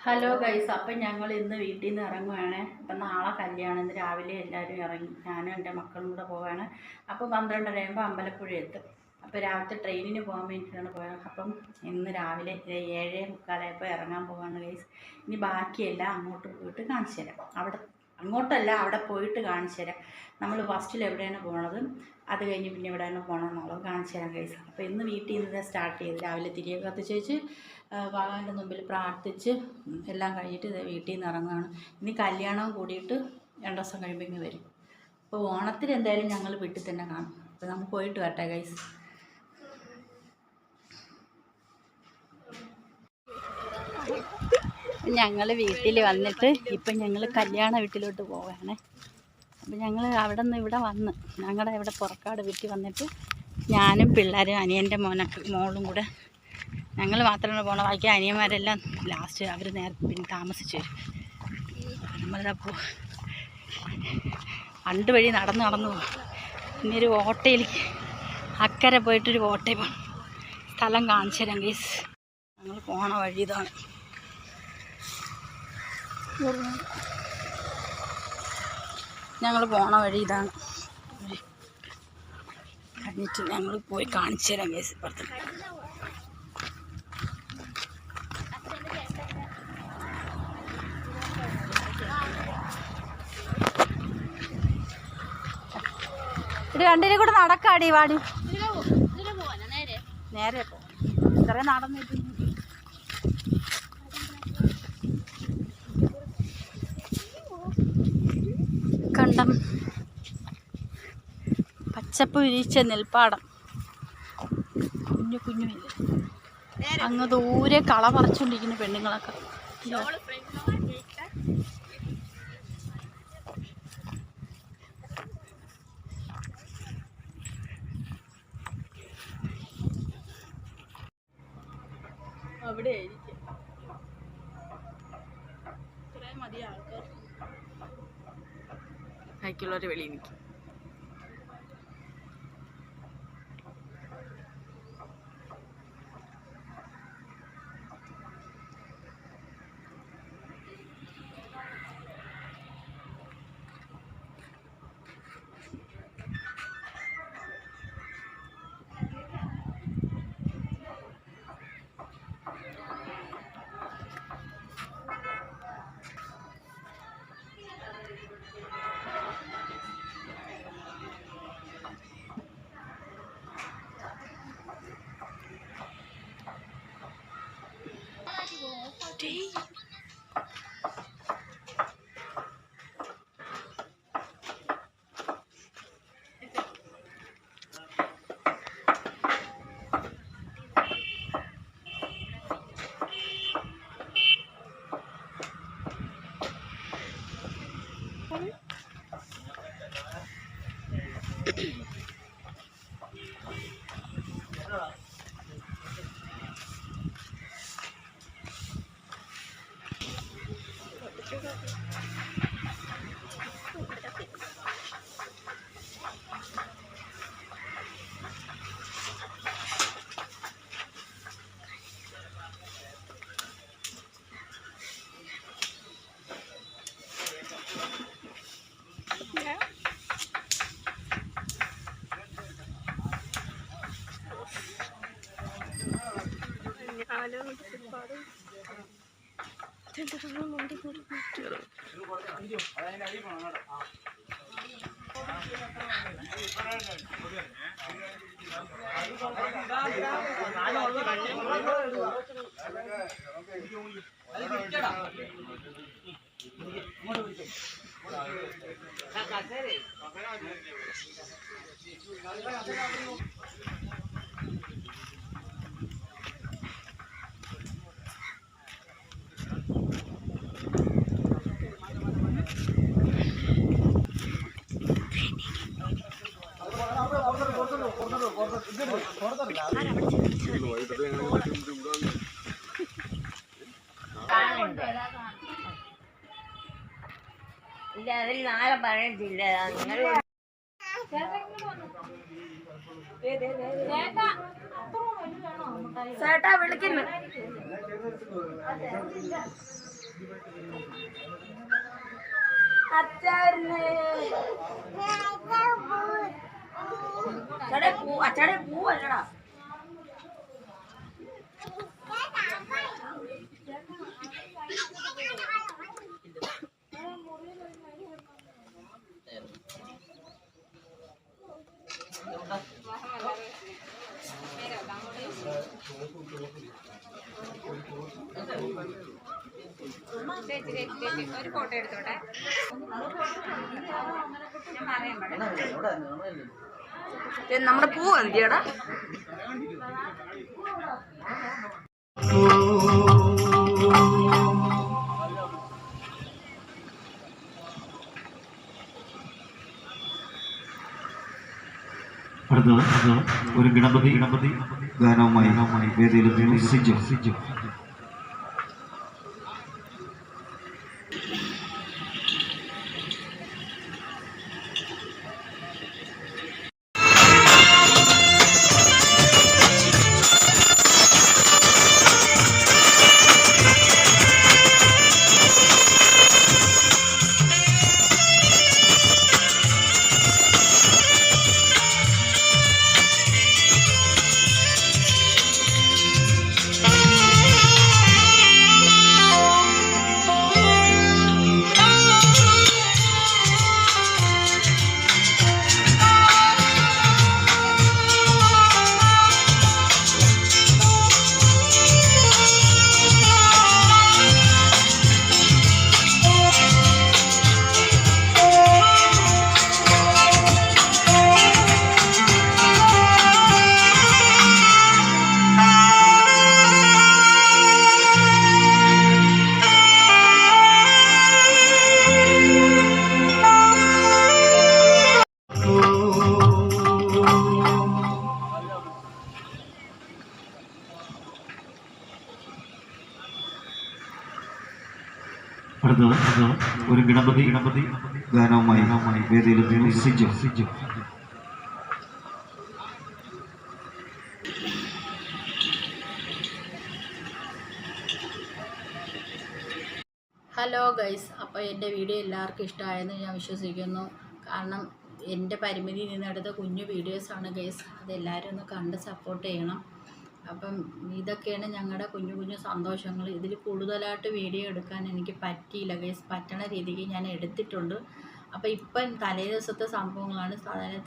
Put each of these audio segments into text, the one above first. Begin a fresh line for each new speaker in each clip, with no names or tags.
Hello guys, അപ്പം ഞങ്ങൾ ഇന്ന് വീട്ടിൽ നിന്ന് ഇറങ്ങുവാണ്. അപ്പം നാളെ കല്യാണം. ഇന്ന് രാവിലെ എല്ലാവരും ഇറങ്ങി, ഞാനും എൻ്റെ മക്കളും കൂടെ പോവുകയാണ്. അപ്പോൾ 12:30 ആകുമ്പോൾ അമ്പലപ്പുഴ എത്തും. അപ്പോൾ രാവിലത്തെ ട്രെയിനിന് പോകാൻ വേണ്ടിയിട്ടാണ് പോയത്. അപ്പം ഇന്ന് രാവിലെ 7:45 ഇറങ്ങാൻ പോവുകയാണ് ഗൈസ്. ഇനി ബാക്കിയെല്ലാം അങ്ങോട്ട് പോയിട്ട് കാണിച്ചു തരാം. അങ്ങോട്ടല്ല, അവിടെ പോയിട്ട് കാണിച്ചു തരാം. നമ്മൾ ഫസ്റ്റിൽ എവിടെയാണ് പോണത്, അത് കഴിഞ്ഞ് പിന്നെ എവിടെയാണ് പോകണമെന്നുള്ളത് കാണിച്ചു തരാം ഗൈസ്. അപ്പോൾ ഇന്ന് വീട്ടിൽ നിന്ന് സ്റ്റാർട്ട് ചെയ്ത് രാവിലെ തിരികെ കത്തിച്ച് ഭഗവാന്റെ മുമ്പിൽ പ്രാർത്ഥിച്ച് എല്ലാം കഴിഞ്ഞിട്ട് വീട്ടിൽ നിന്ന് ഇറങ്ങുകയാണ്. ഇനി കല്യാണവും കൂടിയിട്ട് 2 ദിവസം കഴിയുമ്പോൾ ഇങ്ങ് വരും. അപ്പോൾ ഓണത്തിന് എന്തായാലും ഞങ്ങൾ വീട്ടിൽ തന്നെ കാണും. അപ്പോൾ നമുക്ക് പോയിട്ട് വരട്ടെ ഗൈസ്. ഞങ്ങൾ വീട്ടിൽ വന്നിട്ട് ഇപ്പം ഞങ്ങൾ കല്യാണ വീട്ടിലോട്ട് പോവുകയാണ്. അപ്പം ഞങ്ങൾ അവിടെ നിന്ന് ഇവിടെ വന്ന് ഞങ്ങളുടെ ഇവിടെ പുറക്കാട് വീട്ടിൽ വന്നിട്ട് ഞാനും പിള്ളേരും അനിയൻ്റെ മോളും കൂടെ ഞങ്ങൾ മാത്രമാണ് പോകണം. ബാക്കി അനിയന്മാരെല്ലാം ലാസ്റ്റ് അവർ നേരത്തെ പിന്നെ താമസിച്ച് വരും. നമ്മളിതപ്പോൾ വഴി നടന്നു പോകും. ഇനി ഒരു ഓട്ടയിൽ അക്കരെ പോയിട്ടൊരു ഓട്ടയിൽ പോകും. സ്ഥലം കാണിച്ചു തരാം ഗൈസ്. ഞങ്ങൾ പോണ വഴി ഇതാണ്. ഞങ്ങൾ പോണ വഴി ഇതാണ്. കഴിഞ്ഞിട്ട് ഞങ്ങൾ പോയി കാണിച്ചു തരാം ഗൈസ്. ഇപ്പുറത്ത് ഇത് രണ്ടിനും കൂടെ നടക്കാടി വാടി. നേരെ പോ. ഇത്രയും നടന്നിട്ട് കണ്ടം പച്ചപ്പ് വിരിച്ച നെൽപ്പാടം. കുഞ്ഞു കുഞ്ഞുമില്ല. അങ്ങ് ദൂരെ കള പറിച്ചുകൊണ്ടിരിക്കുന്നു പെണ്ണുങ്ങളൊക്കെ. അവിടെ ആയിരിക്കും ഇത്രയും മതി ആൾക്കാർ. ബാക്കിയുള്ളവർ വെളിയിൽ നിൽക്കും.
ഇല്ല, അതിൽ നാളെ പറഞ്ഞിട്ടില്ല. ചേട്ടാ വിളിക്കുന്നു.
അച്ചാടെ പൂവല്ലടാ.
ഒരു ഫോട്ടോ എടുത്തോട്ടെ. നമ്മുടെ പൂ എന്തിയടാ?
അടുത്തത് ഒരു ഗണപതി ഗാനവുമായി വേദിയിലെത്തുന്നു സിജു. അടുത്തത് ഒരു ഗണപതി ഗാനവുമായി വേദിയിലെത്തുന്നു സിജു.
ഹലോ ഗൈസ്, അപ്പോൾ എൻ്റെ വീഡിയോ എല്ലാവർക്കും ഇഷ്ടമായെന്ന് ഞാൻ വിശ്വസിക്കുന്നു. കാരണം എൻ്റെ പരിമിതിയിൽ നിന്നെടുത്ത കുഞ്ഞു വീഡിയോസാണ് ഗൈസ്. അതെല്ലാവരും ഒന്ന് കണ്ട് സപ്പോർട്ട് ചെയ്യണം. അപ്പം ഇതൊക്കെയാണ് ഞങ്ങളുടെ കുഞ്ഞു കുഞ്ഞു സന്തോഷങ്ങൾ. ഇതിൽ കൂടുതലായിട്ട് വീഡിയോ എടുക്കാൻ എനിക്ക് പറ്റിയില്ല ഗൈസ്. പറ്റണ രീതിക്ക് ഞാൻ എടുത്തിട്ടുണ്ട്. അപ്പോൾ ഇപ്പം തലേ ദിവസത്തെ സംഭവങ്ങളാണ്.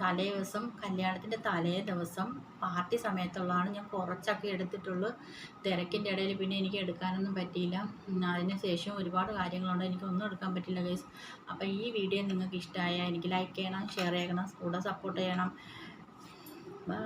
തലേ ദിവസം കല്യാണത്തിൻ്റെ തലേ ദിവസം പാർട്ടി സമയത്തുള്ളതാണ് ഞാൻ കുറച്ചൊക്കെ എടുത്തിട്ടുള്ളൂ. തിരക്കിൻ്റെ ഇടയിൽ പിന്നെ എനിക്ക് എടുക്കാനൊന്നും പറ്റിയില്ല. അതിന് ശേഷം ഒരുപാട് കാര്യങ്ങളുണ്ട്, എനിക്കൊന്നും എടുക്കാൻ പറ്റില്ല ഗൈസ്. അപ്പോൾ ഈ വീഡിയോ നിങ്ങൾക്ക് ഇഷ്ടമായാൽ എനിക്ക് ലൈക്ക് ചെയ്യണം, ഷെയർ ചെയ്യണം, കൂടെ സപ്പോർട്ട് ചെയ്യണം. ബൈ.